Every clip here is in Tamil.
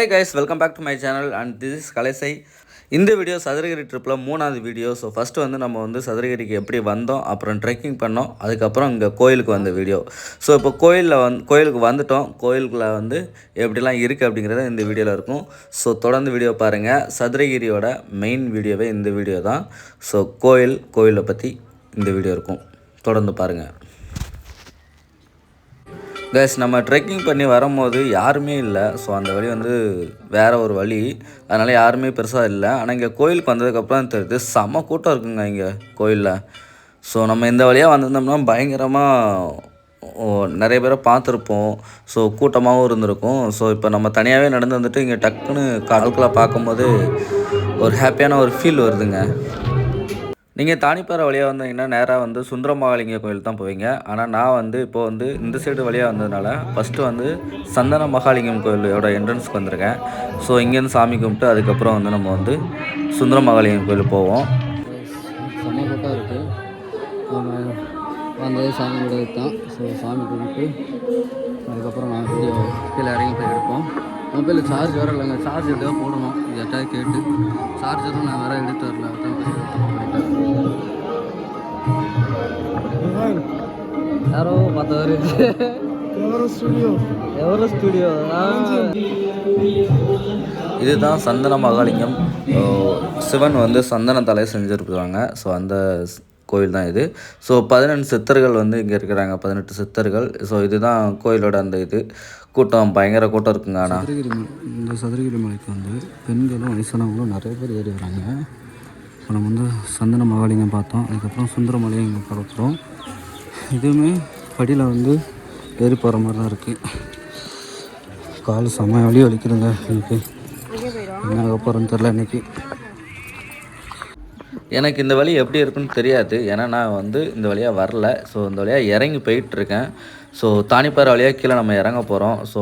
Hey guys, welcome back to my channel and this is Kalesai. இந்த வீடியோ சதுரகிரி ட்ரிப்பில் 3வது வீடியோ. ஸோ ஃபஸ்ட்டு வந்து நம்ம வந்து சதுரகிரிக்கு எப்படி வந்தோம், அப்புறம் ட்ரெக்கிங் பண்ணோம், அதுக்கப்புறம் இங்கே கோயிலுக்கு வந்த வீடியோ. ஸோ இப்போ கோயிலுக்கு வந்துட்டோம். கோயிலுக்குள்ள வந்து எப்படிலாம் இருக்குது அப்படிங்கிறத இந்த வீடியோவில் இருக்கும். ஸோ தொடர்ந்து வீடியோ பாருங்கள். சதுரகிரியோட மெயின் வீடியோவே இந்த வீடியோ தான். ஸோ கோயிலை பற்றி இந்த வீடியோ இருக்கும், தொடர்ந்து பாருங்கள். கைஸ், நம்ம ட்ரெக்கிங் பண்ணி வரும்போது யாருமே இல்லை. ஸோ அந்த வழி வந்து வேறு ஒரு வழி, அதனால் யாருமே பெருசாக இல்லை. ஆனால் இங்கே கோயிலுக்கு வந்ததுக்கப்புறம் தெரியுது செம்ம கூட்டம் இருக்குங்க இங்கே கோயிலில். ஸோ நம்ம இந்த வழியாக வந்திருந்தோம்னா பயங்கரமாக நிறைய பேரை பார்த்துருப்போம். ஸோ கூட்டமாகவும் இருந்திருக்கும். ஸோ இப்போ நம்ம தனியாகவே நடந்து வந்துட்டு இங்கே டக்குன்னு கடற்கரை பார்க்கும்போது ஒரு ஹாப்பியான ஒரு ஃபீல் வருதுங்க. நீங்கள் தானிப்பாறை வழியாக வந்தீங்கன்னா நேராக வந்து சுந்தரமகாலிங்க கோயில் தான் போவீங்க. ஆனால் நான் வந்து இப்போது வந்து இந்த சைடு வழியாக வந்ததுனால ஃபஸ்ட்டு வந்து சந்தன மகாலிங்கம் கோயிலோட என்ட்ரன்ஸ்க்கு வந்திருக்கேன். ஸோ இங்கேருந்து சாமி கும்பிட்டு அதுக்கப்புறம் வந்து நம்ம வந்து சுந்தரமகாலிங்கம் கோயில் போவோம். செம்ம கூட்டம் இருக்குது. நம்ம வந்தது சாமியோட தான். ஸோ சாமி கும்பிட்டு அதுக்கப்புறம் நான் வீடியோ கீழே இறங்கி போய் எடுப்போம். மொபைலில் சார்ஜ் வேறு இல்லைங்க. சார்ஜ் எதாவது போடணும். எட்டாவது கேட்டு சார்ஜரும் நான் வேறு எடுத்து வரல. யாரோ பார்த்தவர் எவரோ ஸ்டுடியோ இதுதான் சந்தன மகாலிங்கம். சிவன் வந்து சந்தன தலை செஞ்சுருக்குறாங்க. ஸோ அந்த கோயில் தான் இது. ஸோ 18 சித்தர்கள் வந்து இங்கே இருக்கிறாங்க, 18 சித்தர்கள். ஸோ இதுதான் கோயிலோட அந்த இது. கூட்டம் பயங்கர கூட்டம் இருக்குங்க. ஆனால் இந்த சதுரகிரி மலைக்கு வந்து பெண்களும் வயசானவங்களும் நிறைய பேர் ஏறி வராங்க. இப்போ நம்ம வந்து சந்தன மகாலிங்கம் பார்த்தோம், அதுக்கப்புறம் சுந்தரமலையை இங்கே பார்க்குறோம். இதுவுமே படியில் வந்து ஏறி போகிற மாதிரி தான் இருக்குது. கால் செம்ம வலி வலிக்குதுங்க. எனக்கு என்ன ஆக போகிறோன்னு தெரில இன்றைக்கி. எனக்கு இந்த வழி எப்படி இருக்குன்னு தெரியாது, ஏன்னா நான் வந்து இந்த வழியாக வரல. ஸோ இந்த வழியாக இறங்கி போயிட்டுருக்கேன். ஸோ தானிப்பாறை வழியாக கீழே நம்ம இறங்க போகிறோம். ஸோ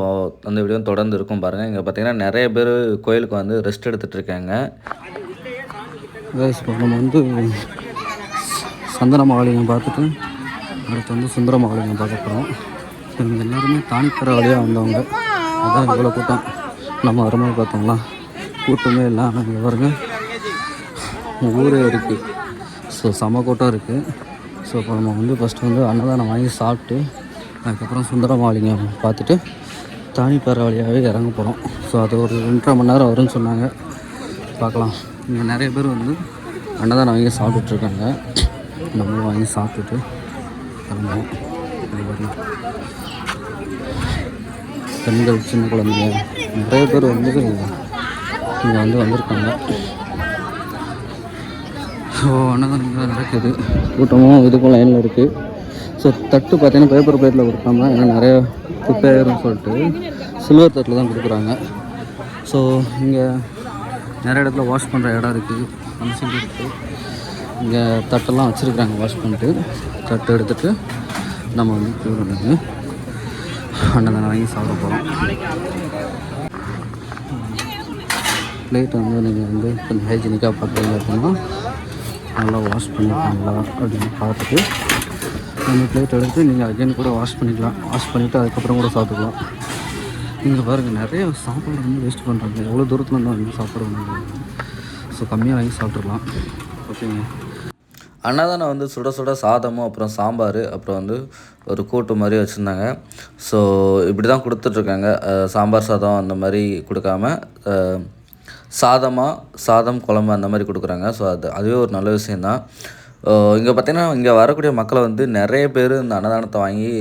அந்த வீடியோ தொடர்ந்து இருக்கும் பாருங்கள். இங்கே பார்த்திங்கன்னா நிறைய பேர் கோயிலுக்கு வந்து ரெஸ்ட் எடுத்துகிட்ருக்காங்க. இப்போ நம்ம வந்து சந்தன மகாலிங்கம் பார்த்துட்டு அடுத்து வந்து சுந்தர மகாலிங்கம் பார்க்க போகிறோம். இவங்க எல்லாருமே தானிப்பாறை வழியாக வந்தவங்க. அதான் இவ்வளோ கூட்டம். நம்ம வரும்போது பார்த்தோம்னா கூட்டமே இல்லாமல் இங்கே பாருங்க ஊரே இருக்குது. ஸோ செம கூட்டம் இருக்குது. ஸோ இப்போ நம்ம வந்து ஃபஸ்ட்டு வந்து அன்னதானம் வாங்கி சாப்பிட்டு அதுக்கப்புறம் சுந்தர மகாலிங்கம் பார்த்துட்டு தானிப்பாறை வழியாகவே இறங்க போகிறோம். ஸோ அது ஒரு 2.5 மணி நேரம் வரும்னு சொன்னாங்க. பார்க்கலாம். இங்கே நிறைய பேர் வந்து அன்னதானம் வாங்கி சாப்பிட்டுட்ருக்காங்க. நம்மளும் வாங்கி சாப்பிட்டுட்டு கிளம்புவோம். பெண்கள், சின்ன குழந்தைங்க நிறைய பேர் வந்து இங்கே வந்து வந்திருக்காங்க. ஸோ அன்னதானம் நடக்குது. கூட்டமும் இதுக்கும் லைனில் இருக்குது. ஸோ தட்டு பார்த்தீங்கன்னா பேப்பர் பிளேட்டில் கொடுக்காம, ஏன்னா நிறைய குப்பையாயிரும்னு சொல்லிட்டு சில்வர் தட்டில் தான் கொடுக்குறாங்க. ஸோ இங்கே நிறைய இடத்துல வாஷ் பண்ணுற இடம் இருக்குது. அந்த சைடு இருக்குது. இங்கே தட்டெல்லாம் வச்சுருக்குறாங்க. வாஷ் பண்ணிட்டு தட்டு எடுத்துகிட்டு நம்ம வந்து வந்து அன்னதானம் வாங்கி சாப்பிட போகிறோம். பிளேட் வந்து நீங்கள் வந்து கொஞ்சம் ஹைஜீனிக்காக பார்க்குறீங்க அப்படின்னா நல்லா வாஷ் பண்ணியிருக்காங்களா அப்படின்னு பார்த்துட்டு அந்த பிளேட் எடுத்து நீங்கள் அகைன் கூட வாஷ் பண்ணிக்கலாம். வாஷ் பண்ணிவிட்டு அதுக்கப்புறம் கூட சாப்பிட்டுக்கலாம். இங்கே பாருங்கள் நிறைய சாப்பாடு வந்து வேஸ்ட் பண்ணுறாங்க. எவ்வளோ தூரத்தில் இருந்தால் வந்து சாப்பாடு வந்து ஸோ கம்மியாக வாங்கி சாப்பிட்றலாம். ஓகேங்க. அன்னதானம் வந்து சுட சுட சாதமும் அப்புறம் சாம்பார் அப்புறம் வந்து ஒரு கூட்டு மாதிரி வச்சுருந்தாங்க. ஸோ இப்படி தான் கொடுத்துட்ருக்காங்க. சாம்பார் சாதம் அந்த மாதிரி கொடுக்காம சாதம் குழம்பு அந்த மாதிரி கொடுக்குறாங்க. ஸோ அதுவே ஒரு நல்ல விஷயந்தான். இங்கே பார்த்திங்கன்னா இங்கே வரக்கூடிய மக்களை வந்து நிறைய பேர் இந்த அன்னதானத்தை வாங்கி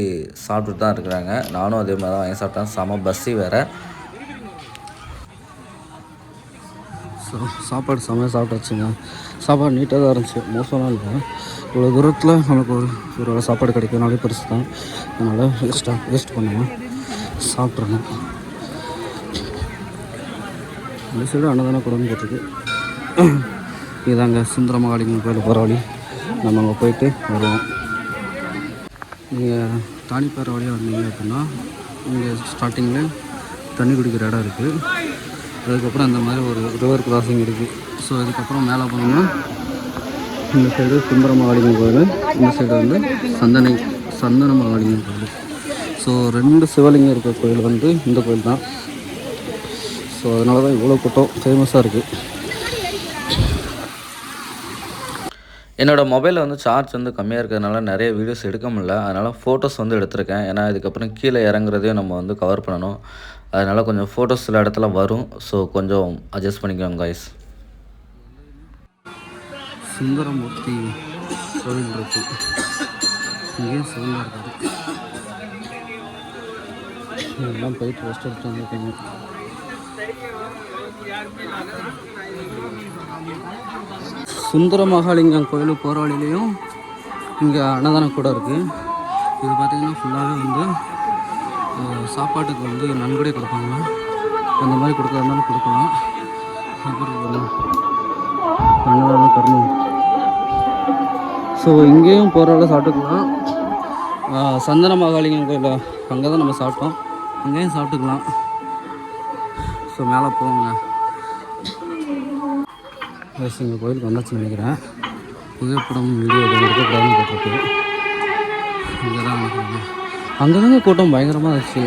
சாப்பிட்டுட்டு தான் இருக்கிறாங்க. நானும் அதே மாதிரி தான் வாங்கி சாப்பிட்டேன். செம பஸ்ஸி வேறு. ஸோ சாப்பாடு செம்மையாக சாப்பிட்டாச்சுங்க. சாப்பாடு நீட்டாக தான் இருந்துச்சு, மோசமாக இல்லை. இவ்வளோ தூரத்தில் நமக்கு ஒரு சாப்பாடு கிடைக்கிறனாலே பெருசு தான். அதனால் வேஸ்ட் பண்ணாமல் சாப்பிட்றணும். இந்த சைடு அன்னதானம் கூடன்னு போட்டிருக்கு. இதாங்க சுந்தர மகாலிங்கம் கோயில் போகிற வழி. நம்ம அங்கே போயிட்டு வருவோம். நீங்கள் தானிப்பாறை வழியாக வந்தீங்க அப்படின்னா இங்கே ஸ்டார்டிங்கில் தண்ணி குடிக்கிற இடம் இருக்குது. அதுக்கப்புறம் அந்த மாதிரி ஒரு ரிவர் கிராசிங் இருக்குது. ஸோ அதுக்கப்புறம் மேலே போனோம்னா இந்த சைடு சுந்தர மகாலிங்கம் கோயில், இந்த சைடு வந்து சந்தன மகாலிங்கம் கோயில். ஸோ 2 சிவலிங்கம் இருக்கிற கோயில் வந்து இந்த கோயில் தான். ஸோ அதனால தான் இவ்வளோ கூட்டம் ஃபேமஸாக இருக்குது. என்னோடய மொபைலில் வந்து சார்ஜ் வந்து கம்மியாக இருக்கிறதுனால நிறைய வீடியோஸ் எடுக்க முடியல. அதனால் ஃபோட்டோஸ் வந்து எடுத்திருக்கேன். ஏன்னா இதுக்கப்புறம் கீழே இறங்குறதையும் நம்ம வந்து கவர் பண்ணணும். அதனால் கொஞ்சம் ஃபோட்டோஸ் சில இடத்துல வரும். ஸோ கொஞ்சம் அட்ஜஸ்ட் பண்ணிக்கோங்க கைஸ். சுந்தரமூர்த்தி கோவில் இருக்கு. இங்கேயும் சிவனாக இருக்குது. இதெல்லாம் போயிட்டு ரெஸ்ட் எடுத்து வந்துருக்கீங்க. சுந்தர மகாலிங்கம் கோயிலுக்கு போகிற வழியிலையும் இங்கே அன்னதானம் கூட இருக்குது. இது பார்த்திங்கன்னா ஃபுல்லாகவே வந்து சாப்பாட்டுக்கு வந்து நன்கொடை கொடுப்பாங்க. அந்த மாதிரி கொடுக்குறதுனாலும் கொடுக்கலாம். அப்புறம் அன்னதானம் தரணும். ஸோ இங்கேயும் போகிறவங்கள சாப்பிட்டுக்கலாம். சந்தன மகாலிங்கம் கோயில் அங்கே தான் நம்ம சாப்பிட்டோம். அங்கேயும் சாப்பிட்டுக்கலாம். ஸோ மேலே போங்க. இங்கே கோயிலுக்கு வந்தாச்சுன்னு நினைக்கிறேன். புகைப்படம் வீடியோ எதுவும் இருக்கக்கூடாதுன்னு போட்டிருக்கு. இங்கே தான் நினைக்கிறேன். அங்கே தாங்க கூட்டம் பயங்கரமாக இருந்துச்சு.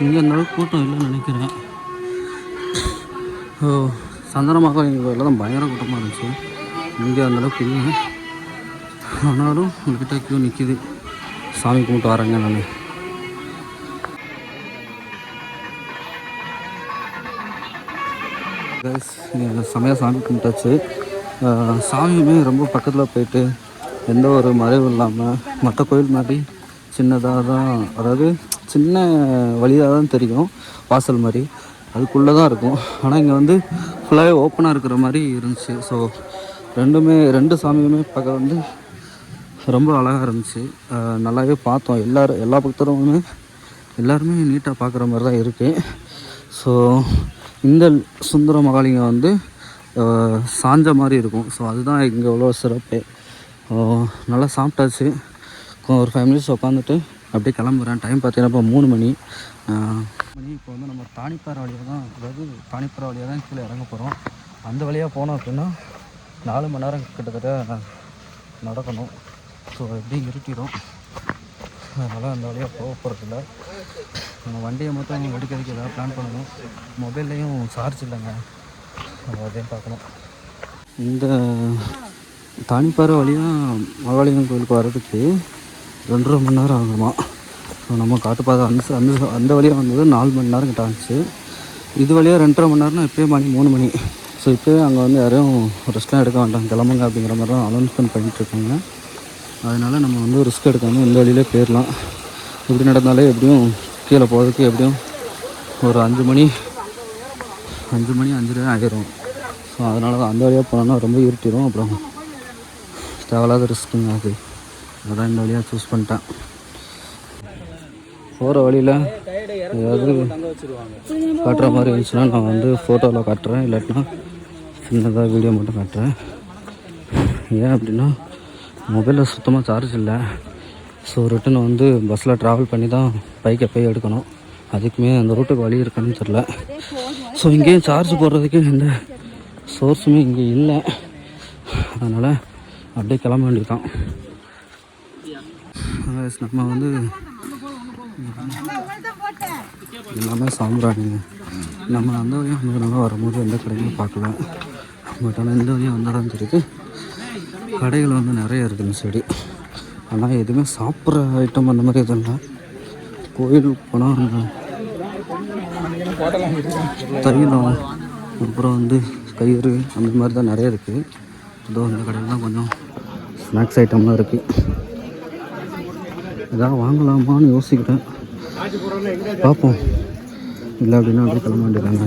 இங்கே அந்தளவுக்கு கூட்டம் இல்லைன்னு நினைக்கிறேன். சந்தன மகாலிங்கம் கோயிலில் தான் பயங்கர கூட்டமாக இருந்துச்சு. இங்கே அந்தளவுக்கு இல்லை. ஆனாலும் உங்கள்கிட்ட க்யூ நிற்கிது. சாமி கும்பிட்டு வரேங்க நான். செமையாக சாமி கும்பிட்டாச்சு. சாமியுமே ரொம்ப பக்கத்தில் போயிட்டு எந்த ஒரு மறைவும் இல்லாமல் மற்ற கோயில் மாதிரி சின்னதாக தான், அதாவது சின்ன வழியாக தான் தெரியும், வாசல் மாதிரி அதுக்குள்ளே தான் இருக்கும். ஆனால் இங்கே வந்து ஃபுல்லாகவே ஓப்பனாக இருக்கிற மாதிரி இருந்துச்சு. ஸோ ரெண்டு சாமியுமே பார்க்க வந்து ரொம்ப அழகாக இருந்துச்சு. நல்லாவே பார்த்தோம். எல்லா பக்தருமே எல்லாருமே நீட்டாக பார்க்குற மாதிரி தான் இருக்குது. ஸோ இந்த சுந்தர மகாலிங்கம் வந்து சாஞ்ச மாதிரி இருக்கும். ஸோ அதுதான் இங்கே எவ்வளோ சிறப்பு. நல்லா சாப்பிட்டாச்சு. ஒரு 5 மினிட்ஸ் உட்காந்துட்டு அப்படியே கிளம்புறேன். டைம் பார்த்தீங்கன்னா இப்போ 3 மணி. இப்போ வந்து நம்ம தானிப்பாறை வழியாக தான், அதாவது தானிப்பாறை வழியாக தான் கீழே இறங்க போகிறோம். அந்த வழியாக போனோம் அப்படின்னா 4 மணி நேரம் கிட்டத்தட்ட நடக்கணும். ஸோ எப்படியும் இருட்டிடும். அதனால் அந்த வழியாக போக போகிறதில்ல. நம்ம வண்டியை மட்டும் எடுக்கிறதுக்கு ஏதாவது பிளான் பண்ணணும். மொபைல்லையும் சார்ஜ் இல்லைங்க, அதையும் பார்க்கணும். இந்த தானிப்பாறை வழியாக மகாலிங்கம் கோயிலுக்கு வர்றதுக்கு 2.5 மணி நேரம் ஆகுமா. ஸோ நம்ம காட்டுப்பாதை அந்த வழியாக வந்தது 4 மணி நேரம் கிட்ட ஆச்சு. இது வழியாக 2.5 மணி நேரம்னா இப்போயே மணி 3 மணி. ஸோ இப்போயே அங்கே வந்து யாரும் ரெஸ்ட்லாம் எடுக்க வேண்டாம், கிளம்புங்க அப்படிங்கிற மாதிரி தான் அனௌன்ஸ்மெண்ட் பண்ணிகிட்ருக்காங்க. அதனால் நம்ம வந்து ரிஸ்க் எடுக்காமல் இந்த வழியிலே போயிடலாம். இப்படி நடந்தாலே எப்படியும் கீழே போகிறதுக்கு எப்படியும் ஒரு 5 மணி 5:30 ஆகிரும். ஸோ அதனால தான் அந்த வழியாக போனோன்னா ரொம்ப இருட்டிடும். அப்புறம் தேவையில்லாத ரிஸ்க்குங்க அது. அதான் இந்த வழியாக சூஸ் பண்ணிட்டேன். போகிற வழியில் ஏதாவது காட்டுற மாதிரி இருந்துச்சுன்னா நான் வந்து ஃபோட்டோவில் காட்டுறேன், இல்லாட்டினா சின்னதாக வீடியோ மட்டும் காட்டுறேன். ஏன் அப்படின்னா மொபைலில் சுத்தமாக சார்ஜ் இல்லை. ஸோ ரிட்டன் வந்து பஸ்ஸில் ட்ராவல் பண்ணி தான் பைக்கை போய் எடுக்கணும். அதுக்குமே அந்த ரூட்டுக்கு வழி இருக்குன்னு தெரில. ஸோ இங்கேயும் சார்ஜ் போடுறதுக்கு எந்த சோர்ஸுமே இங்கே இல்லை. அதனால் அப்படியே கிளம்ப வேண்டியதான். நம்ம வந்து எல்லாமே சாம்பிராணிங்க. நம்ம அந்த வழியாக வந்ததுனால வரும்போது எந்த கடைகளும் பார்க்கல. பட் ஆனால் இந்த வழியாக வந்தாலும் தெரியுது கடைகள் வந்து நிறைய இருக்குது இந்த சைடு. ஆனால் எதுவுமே சாப்பிட்ற ஐட்டம் அந்த மாதிரி எதுவும் இல்லை. கோயிலுக்கு போனால் அந்த தைலம், அப்புறம் வந்து கயிறு அந்த மாதிரி தான் நிறைய இருக்குது. இதோ இந்த கடையில் தான் கொஞ்சம் ஸ்நாக்ஸ் ஐட்டம்லாம் இருக்குது. எதாவது வாங்கலாமான்னு யோசிக்கிறேன், பார்ப்போம். இல்லை அப்படின்னா அப்படியே கிளம்ப வேண்டியதாங்க.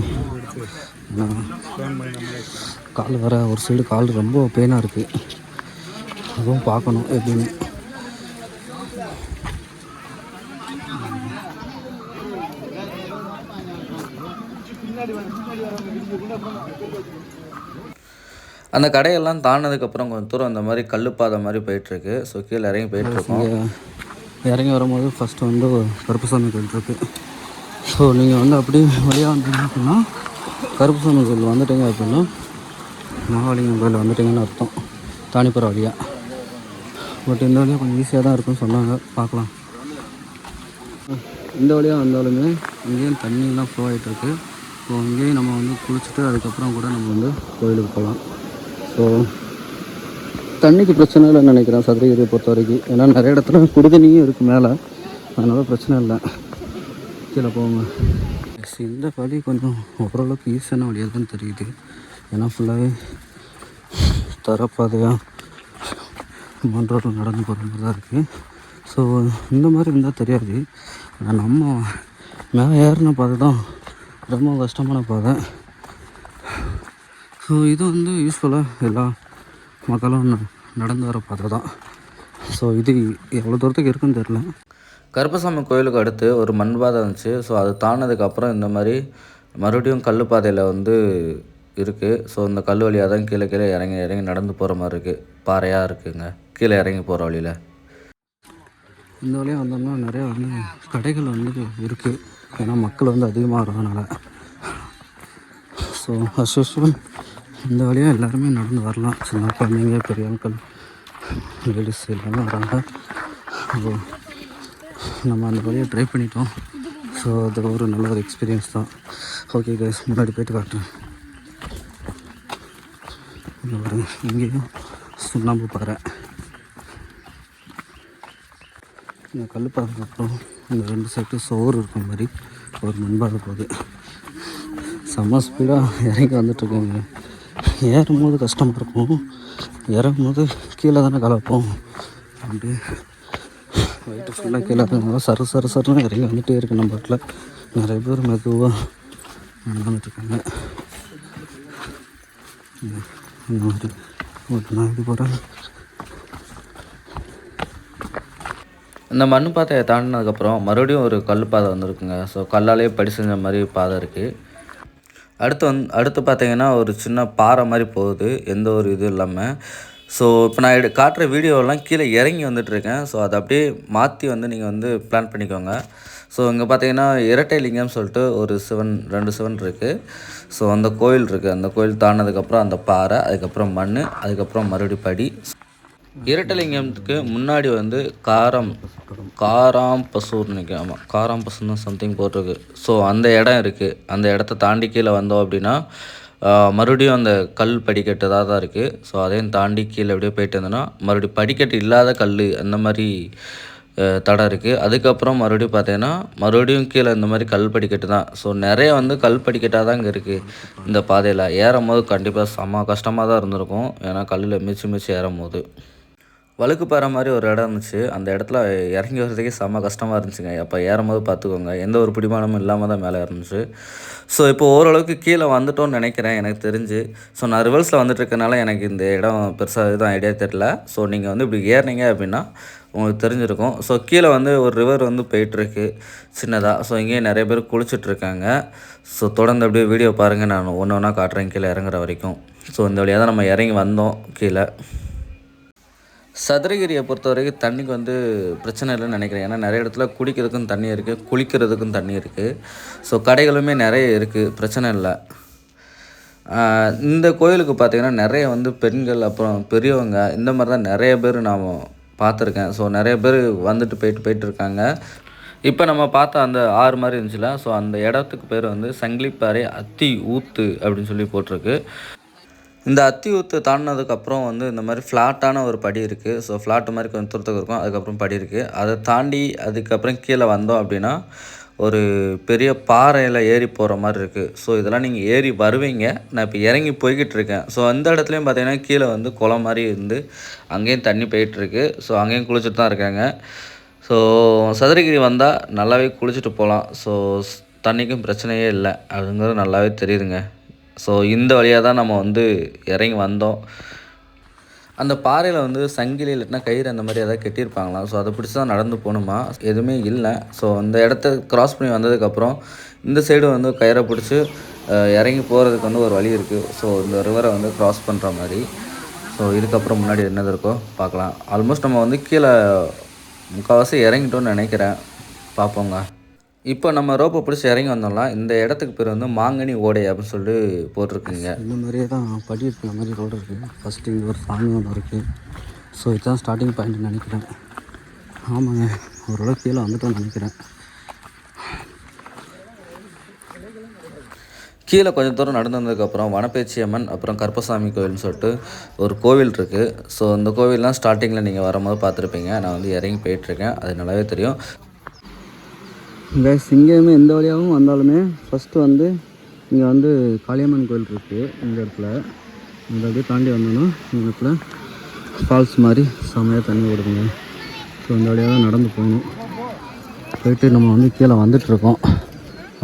ஏன்னா கால் வர ஒரு சைடு கால் ரொம்ப பெயினாக இருக்குது. அதுவும் பார்க்கணும் எப்படின்னு. அந்த கடையெல்லாம் தாண்டினதுக்கப்புறம் கொஞ்சம் தூரம் அந்த மாதிரி கல்லுப்பாதை மாதிரி போயிட்டுருக்கு. ஸோ கீழே இறங்கி போயிட்டுருக்கோம். இறங்கி வரும்போது ஃபஸ்ட்டு வந்து கருப்புசாமி கோயில் இருக்குது. ஸோ நீங்கள் வந்து அப்படியே வழியாக வந்தீங்க அப்படின்னா கருப்புசாமி கோயில் வந்துட்டீங்க அப்படின்னா மகாலிங்கம் கோயில் வந்துட்டீங்கன்னு அர்த்தம், தானிப்பாறை வழியாக. பட் இந்த வழியாக கொஞ்சம் ஈஸியாக தான் இருக்குன்னு சொன்னாங்க, பார்க்கலாம். இந்த வழியாக வந்தாலுமே இங்கேயும் தண்ணியெலாம் ஃப்ளோ ஆகிட்டுருக்கு. ஸோ இங்கேயும் நம்ம வந்து குளிச்சுட்டு அதுக்கப்புறம் கூட நம்ம வந்து கோயிலுக்கு போகலாம். ஸோ தண்ணிக்கு பிரச்சனை இல்லைன்னு நினைக்கிறேன் சதுரகிரியை பொறுத்த வரைக்கும். ஏன்னா நிறைய இடத்துல குடிதண்ணியும் இருக்குது மேலே, அதனால் பிரச்சனை இல்லை. கீழே போங்க. இந்த வழி கொஞ்சம் ஓரளவுக்கு ஈஸியான வழியாக தான் தெரியுது. ஏன்னா ஃபுல்லாகவே தரப்பாதையாக மண் ரோட்டில் நடந்து போகிற மாதிரி தான் இருக்குது. ஸோ இந்த மாதிரி இருந்தால் தெரியாது. ஆனால் நம்ம மேலே ஏறின பாதை தான் ரொம்ப கஷ்டமான பாதை. ஸோ இது வந்து யூஸ்ஃபுல்லாக எல்லா மக்களும் நடந்து வர பாதை தான். ஸோ இது எவ்வளோ தூரத்துக்கு இருக்குன்னு தெரில. கருப்பசாமி கோயிலுக்கு அடுத்து ஒரு மண் பாதை இருந்துச்சு. ஸோ அது தாண்டினதுக்கப்புறம் இந்த மாதிரி மறுபடியும் கல் பாதையில் வந்து இருக்குது. ஸோ இந்த கல் வழியாக தான் கீழே கீழே இறங்கி இறங்கி நடந்து போகிற மாதிரி இருக்குது. பாறையாக இருக்குதுங்க கீழே இறங்கி போகிற வழியில். இந்த வழியாக வந்தோம்னா நிறையா வந்து கடைகள் வந்து இருக்குது. ஏன்னா மக்கள் வந்து அதிகமாக வர்றதுனால. ஸோ அஸ்யூஷுவல் இந்த வழியாக எல்லாருமே நடந்து வரலாம். சின்ன குழந்தைங்க, பெரிய அங்கிள், லேடிஸ் எல்லாமே வராங்க. ஸோ நம்ம அந்த வழியை ட்ரை பண்ணிட்டோம். ஸோ அது ஒரு நல்ல ஒரு எக்ஸ்பீரியன்ஸ் தான். ஓகே கைஸ், முன்னாடி போய்ட்டு காட்டுறேன். இங்கேயும் சுண்ணாம்பு பாறை. இந்த கல் பாறைக்கு அப்புறம் இந்த 2 சைடு சோறு இருக்கிற மாதிரி ஒரு மண்பாறை போகுது. செம்ம ஸ்பீடாக இறங்கி வந்துட்டுருக்கோங்க. ஏறும்போது கஷ்டமாக இருக்கும், இறங்கும்போது கீழே தானே கலப்போம். அப்படியே வயிற்று ஃபுல்லாக கீழே இருக்கிறதுனால சரு சரு சருன்னு இறங்கி வந்துகிட்டே இருக்குது. நம்ம பாட்டில் நிறைய பேர் மெதுவாக நடந்துட்டுருக்காங்க. இந்த மாதிரி நான் இது போகிறேன். இந்த மண் பாதையை தாண்டினதுக்கப்புறம் மறுபடியும் ஒரு கல் பாதை வந்துருக்குங்க. ஸோ கல்லாலே படி செஞ்ச மாதிரி பாதை இருக்குது. அடுத்து பார்த்தீங்கன்னா ஒரு சின்ன பாறை மாதிரி போகுது, எந்த ஒரு இது இல்லாமல். ஸோ இப்போ நான் காட்டுற வீடியோவெல்லாம் கீழே இறங்கி வந்துட்டுருக்கேன். ஸோ அதை அப்படியே மாற்றி வந்து நீங்கள் வந்து பிளான் பண்ணிக்கோங்க. ஸோ இங்கே பார்த்தீங்கன்னா இரட்டை லிங்கம்னு சொல்லிட்டு ஒரு சிவன், 2 சிவன் இருக்குது. ஸோ அந்த கோயில் இருக்குது. அந்த கோயில் தாண்டினதுக்கப்புறம் அந்த பாறை, அதுக்கப்புறம் மண், அதுக்கப்புறம் மறுபடியும் படி. இரட்டலிங்கத்துக்கு முன்னாடி வந்து காராம்பசூர்னு நினைக்கிறேன். ஆமாம், காராம்பசூர்னு சம்திங் போட்டிருக்கு. ஸோ அந்த இடம் இருக்குது. அந்த இடத்த தாண்டி கீழே வந்தோம் அப்படின்னா மறுபடியும் அந்த கல் படிக்கட்டு தான் இருக்குது. ஸோ அதையும் தாண்டி கீழே அப்படியே போயிட்டு இருந்தோன்னா மறுபடியும் படிக்கட்டு இல்லாத கல் அந்த மாதிரி தடம் இருக்குது. அதுக்கப்புறம் மறுபடியும் பார்த்தீங்கன்னா மறுபடியும் கீழே இந்த மாதிரி கல் படிக்கட்டு தான். ஸோ நிறைய வந்து கல் படிக்கட்டாக தான் இங்கே இருக்குது. இந்த பாதையில் ஏறும் போது கண்டிப்பாக செம்ம கஷ்டமாக தான் இருந்திருக்கும். ஏன்னா கல்லில் மிச்சு ஏறும் போது வழுக்கு பாறை மாதிரி ஒரு இடம் இருந்துச்சு. அந்த இடத்துல இறங்கி வர்றதுக்கே செம்ம கஷ்டமாக இருந்துச்சுங்க. அப்போ ஏறும்போது பார்த்துக்கோங்க, எந்த ஒரு பிடிமானமும் இல்லாமல் தான் மேலே இருந்துச்சு. ஸோ இப்போ ஓரளவுக்கு கீழே வந்துட்டோன்னு நினைக்கிறேன் எனக்கு தெரிஞ்சு. ஸோ நான் ரிவர்ஸில் வந்துட்டுருக்கனால எனக்கு இந்த இடம் பெருசாக எதுவும் ஐடியா தெரியல. ஸோ நீங்கள் வந்து இப்படி ஏறினீங்க அப்படின்னா உங்களுக்கு தெரிஞ்சிருக்கும். ஸோ கீழே வந்து ஒரு ரிவர் வந்து போயிட்டுருக்கு சின்னதாக. ஸோ இங்கேயே நிறைய பேர் குளிச்சுட்ருக்காங்க. ஸோ தொடர்ந்து அப்படியே வீடியோ பாருங்கள், நான் ஒன்று ஒன்றா காட்டுறேன் கீழே இறங்குற வரைக்கும். ஸோ இந்த வழியாக தான் நம்ம இறங்கி வந்தோம் கீழே. சதுரகிரியை பொறுத்த வரைக்கும் தண்ணிக்கு வந்து பிரச்சனை இல்லைன்னு நினைக்கிறேன். ஏன்னா நிறைய இடத்துல குடிக்கிறதுக்கும் தண்ணி இருக்குது, குளிக்கிறதுக்கும் தண்ணி இருக்குது. ஸோ கடைகளுமே நிறைய இருக்குது, பிரச்சனை இல்லை. இந்த கோயிலுக்கு பார்த்திங்கன்னா நிறைய வந்து பெண்கள் அப்புறம் பெரியவங்க இந்த மாதிரி தான் நிறைய பேர் நான் பார்த்துருக்கேன். ஸோ நிறைய பேர் வந்துட்டு போயிட்டு இருக்காங்க. இப்போ நம்ம பார்த்த அந்த ஆறு மாதிரி இருந்துச்சுல, ஸோ அந்த இடத்துக்கு பேர் வந்து சங்கிலிப்பாறை அத்தி ஊத்து அப்படின்னு சொல்லி போட்டிருக்கு. இந்த அத்தி ஊற்று தாண்டினதுக்கப்புறம் வந்து இந்த மாதிரி ஃப்ளாட்டான ஒரு படி இருக்குது. ஸோ ஃப்ளாட்டு மாதிரி கொஞ்சம் தூரத்துக்கு இருக்கும், அதுக்கப்புறம் படி இருக்குது. அதை தாண்டி அதுக்கப்புறம் கீழே வந்தோம் அப்படின்னா ஒரு பெரிய பாறையில் ஏறி போகிற மாதிரி இருக்குது. ஸோ இதெல்லாம் நீங்கள் ஏறி வருவீங்க. நான் இப்போ இறங்கி போய்கிட்டு இருக்கேன். ஸோ அந்த இடத்துலையும் பார்த்தீங்கன்னா கீழே வந்து குளம் மாதிரி இருந்து அங்கேயும் தண்ணி போயிட்டுருக்கு. ஸோ அங்கேயும் குளிச்சுட்டு தான் இருக்காங்க. ஸோ சதுரகிரி வந்தால் நல்லாவே குளிச்சுட்டு போகலாம். ஸோ தண்ணிக்கும் பிரச்சனையே இல்லை, அதுங்கிறது நல்லாவே தெரியுதுங்க. ஸோ இந்த வழியாக தான் நம்ம வந்து இறங்கி வந்தோம். அந்த பாறையில் வந்து சங்கிலி இல்லைன்னா கயிறு அந்த மாதிரி எதாவது கட்டியிருப்பாங்களாம். ஸோ அதை பிடிச்சி தான் நடந்து போகணுமா, எதுவுமே இல்லை. ஸோ அந்த இடத்த க்ராஸ் பண்ணி வந்ததுக்கப்புறம் இந்த சைடு வந்து கயிறை பிடிச்சி இறங்கி போகிறதுக்கு வந்து ஒரு வழி இருக்குது. ஸோ இந்த ரிவரை வந்து க்ராஸ் பண்ணுற மாதிரி. ஸோ இதுக்கப்புறம் முன்னாடி என்னது இருக்கோ பார்க்கலாம். ஆல்மோஸ்ட் நம்ம வந்து கீழே முக்கால்வாசி இறங்கிட்டோன்னு நினைக்கிறேன், பார்ப்போங்க. இப்போ நம்ம ரோப்பை பிடிச்சி இறங்கி வந்தோம்னா இந்த இடத்துக்கு பேர் வந்து மாங்கனி ஓடை அப்படின்னு சொல்லி போட்டிருக்குங்க. இந்த மாதிரியே தான் படி இருக்கிற மாதிரி ரோடு இருக்குது. ஃபஸ்ட்டு இங்கே ஒரு சாமி ஒன்று இருக்குது. ஸோ இதுதான் ஸ்டார்டிங் பாயிண்ட்னு நினைக்கிறேன். ஆமாங்க, ஓரளவுக்கு கீழே வந்துட்டோம்னு நினைக்கிறேன். கீழே கொஞ்சம் தூரம் நடந்து வந்ததுக்கப்புறம் வனப்பேச்சி அம்மன் அப்புறம் கருப்பசாமி கோவில்னு சொல்லிட்டு ஒரு கோவில் இருக்குது. ஸோ இந்த கோவில்லாம் ஸ்டார்டிங்கில் நீங்கள் வரும்போது பார்த்துருப்பீங்க. நான் வந்து இறங்கி போயிட்டுருக்கேன், அது நல்லாவே தெரியும். இங்கேயுமே எந்த வழியாகவும் வந்தாலுமே ஃபஸ்ட்டு வந்து இங்கே வந்து காளியம்மன் கோயில் இருக்குது. இந்த இடத்துல இந்த அப்படியே தாண்டி வந்தோன்னா இந்த இடத்துல ஃபால்ஸ் மாதிரி செம்மையாக தண்ணி ஓடுதுங்க. ஸோ இந்த வழியாக தான் நடந்து போகணும். போயிட்டு நம்ம வந்து கீழே வந்துட்டுருக்கோம்.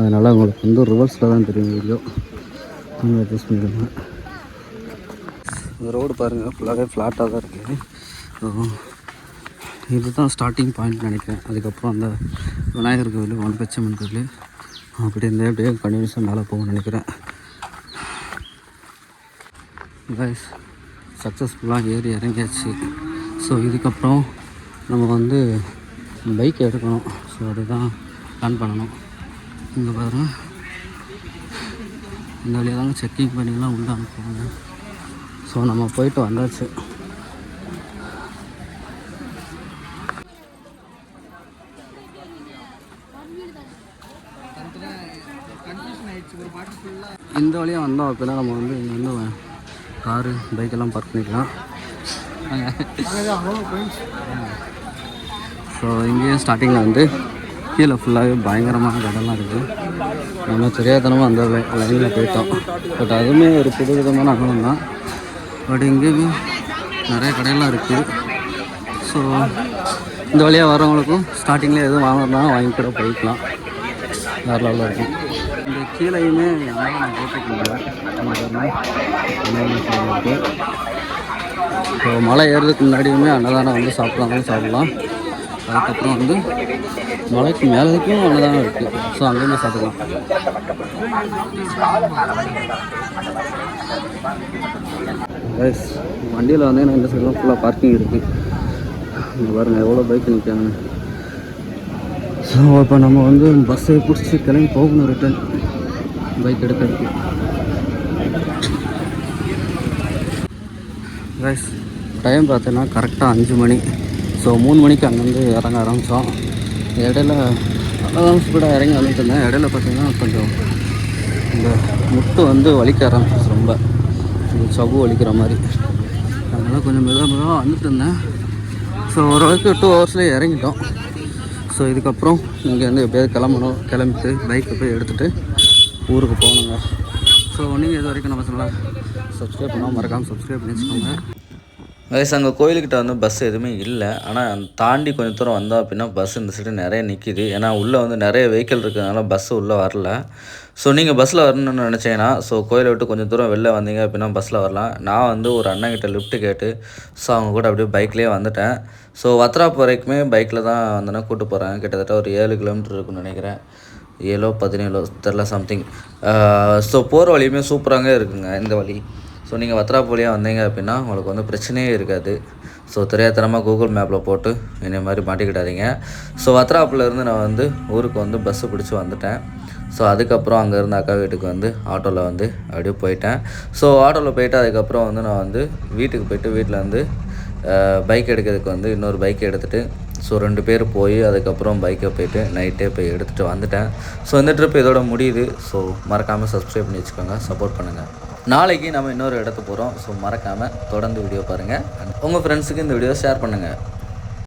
அதனால் உங்களுக்கு வந்து ரிவர்ஸில் தான் தெரியும் வீடியோ, கொஞ்சம் அட்ஜஸ்ட் பண்ணிடுங்க. இந்த ரோடு பாருங்கள் ஃபுல்லாகவே ஃப்ளாட்டாக தான் இருக்குது. இது தான் ஸ்டார்டிங் பாயிண்ட் நினைக்கிறேன். அதுக்கப்புறம் அந்த விநாயகர் கோவில், வனப்பேச்சம்மன் கோவில், அப்படி இந்த அப்படியே கண்டினியூஸாக மேலே போகும்னு நினைக்கிறேன். கைஸ் சக்ஸஸ்ஃபுல்லாக ஏறி இறங்கியாச்சு. ஸோ இதுக்கப்புறம் நம்ம வந்து பைக் எடுக்கணும். ஸோ அதுதான் பிளான் பண்ணணும். இங்கே பாருங்கள், இந்த வழியாக தாங்க செக்கிங் பண்ணிலாம் உள்ள அனுப்புவாங்க. ஸோ நம்ம போயிட்டு வந்தாச்சு. இந்த வழியாக வந்தோம் அப்படின்னா நம்ம வந்து இங்கே வந்து காரு பைக்கெல்லாம் பார்க் பண்ணிக்கலாம். ஸோ இங்கேயும் ஸ்டார்டிங்கில் வந்து கீழே ஃபுல்லாகவே பயங்கரமான கடலாம் இருக்குது. நம்ம தெரியாதனமாக அந்த லைனில் போயிட்டோம். பட் அதுவுமே ஒரு புது விதமான அனுபவம் தான். பட் இங்கேயுமே நிறைய கடையெல்லாம் இருக்குது. ஸோ இந்த வழியாக வரவங்களுக்கும் ஸ்டார்டிங்கில் எதுவும் வாங்கினாலும் வாங்கி கூட போய்க்கலாம். வேறு லெவலில் இருக்கும். இந்த கீழேயுமே நான் போட்டுருக்கேன். ஸோ மலை ஏறுறதுக்கு முன்னாடியுமே அன்னதானம் வந்து சாப்பிட்லாம். அதுக்கப்புறம் வந்து மலைக்கு மேலேக்கும் அன்னதானம் இருக்குது. ஸோ அங்கேயுமே சாப்பிடலாம். கைஸ் வண்டியில் வந்து நான் இந்த சைட்லாம் ஃபுல்லாக பார்க்கிங் இருக்குது. இங்கே பாருங்கள் எவ்வளோ பைக் நிற்காங்க. ஸோ இப்போ நம்ம வந்து பஸ்ஸை பிடிச்சி கிளம்பி போகணும் ரிட்டன் பைக் எடுக்கிறதுக்கு. கைஸ் டைம் பார்த்தீங்கன்னா கரெக்டாக 5 மணி. ஸோ 3 மணிக்கு அங்கேருந்து இறங்க ஆரம்பித்தோம். இடையில அதான் ஸ்பீடாக இறங்கி வந்துட்டு இருந்தேன். இடையில பார்த்திங்கன்னா கொஞ்சம் இந்த முட்டு வந்து வலிக்க ஆரம்பிச்சிச்சு. ரொம்ப இந்த சவ்வு வலிக்கிற மாதிரி. அதனால் கொஞ்சம் மெதுவாக வந்துட்டு இருந்தேன். ஸோ ஓரளவுக்கு 2 ஹவர்ஸ்லேயே இறங்கிட்டோம். ஸோ இதுக்கப்புறம் இங்கேருந்து எப்படியாவது கிளம்பிட்டு பைக்கை போய் எடுத்துகிட்டு ஊருக்கு போகணுங்க. ஸோ நீங்கள் இது வரைக்கும் நம்ம சேனலை சப்ஸ்கிரைப் பண்ணால் மறக்காமல் சப்ஸ்கிரைப் பண்ணி வச்சுக்கோங்க. வயசு அங்கே கோயிலுக்கிட்ட வந்து பஸ் எதுவுமே இல்லை. ஆனால் தாண்டி கொஞ்சம் தூரம் வந்தோம் அப்படின்னா பஸ் இந்த சைடு நிறைய நிற்கிது. ஏன்னா உள்ளே வந்து நிறைய வெஹிக்கிள் இருக்கிறதுனால பஸ்ஸு உள்ளே வரல. ஸோ நீங்கள் பஸ்ஸில் வரணும்னு நினச்சிங்கன்னா ஸோ கோயிலை விட்டு கொஞ்சம் தூரம் வெளில வந்தீங்க அப்படின்னா பஸ்ஸில் வரலாம். நான் வந்து ஒரு அண்ணன்கிட்ட லிஃப்ட்டு கேட்டு ஸோ அவங்க கூட அப்படியே பைக்லேயே வந்துட்டேன். ஸோ வத்ராப் வரைக்குமே பைக்கில் தான் வந்தோன்னா கூப்பிட்டு போகிறாங்க. கிட்டத்தட்ட ஒரு 7 கிலோமீட்டர் இருக்குன்னு நினைக்கிறேன். 7-17 தெரில சம்திங். ஸோ போகிற வழியுமே சூப்பராக இருக்குங்க இந்த வழி. ஸோ நீங்கள் வத்ராப் வழியாக வந்தீங்க அப்படின்னா உங்களுக்கு வந்து பிரச்சனையே இருக்காது. ஸோ தெரியாதனமாக கூகுள் மேப்பில் போட்டு என்னை மாதிரி மாட்டிக்கிட்டாதீங்க. ஸோ வத்ராப்பிலேருந்து நான் வந்து ஊருக்கு வந்து பஸ்ஸு பிடிச்சி வந்துட்டேன். ஸோ அதுக்கப்புறம் அங்கேருந்து அக்கா வீட்டுக்கு வந்து ஆட்டோவில் வந்து அப்படியே போயிட்டேன். ஸோ ஆட்டோவில் போயிட்டு அதுக்கப்புறம் வந்து நான் வந்து வீட்டுக்கு போயிட்டு வீட்டில் வந்து பைக் எடுக்கிறதுக்கு வந்து இன்னொரு பைக் எடுத்துகிட்டு ஸோ 2 பேர் போய் அதுக்கப்புறம் பைக்கை போயிட்டு நைட்டே போய் எடுத்துகிட்டு வந்துட்டேன். ஸோ இந்த ட்ரிப் இதோட முடியுது. ஸோ மறக்காமல் சப்ஸ்கிரைப் பண்ணி வச்சுக்கோங்க, சப்போர்ட் பண்ணுங்கள். நாளைக்கு நம்ம இன்னொரு இடத்துக்கு போகிறோம். ஸோ மறக்காமல் தொடர்ந்து வீடியோ பாருங்கள். உங்கள் ஃப்ரெண்ட்ஸுக்கு இந்த வீடியோ ஷேர் பண்ணுங்கள்.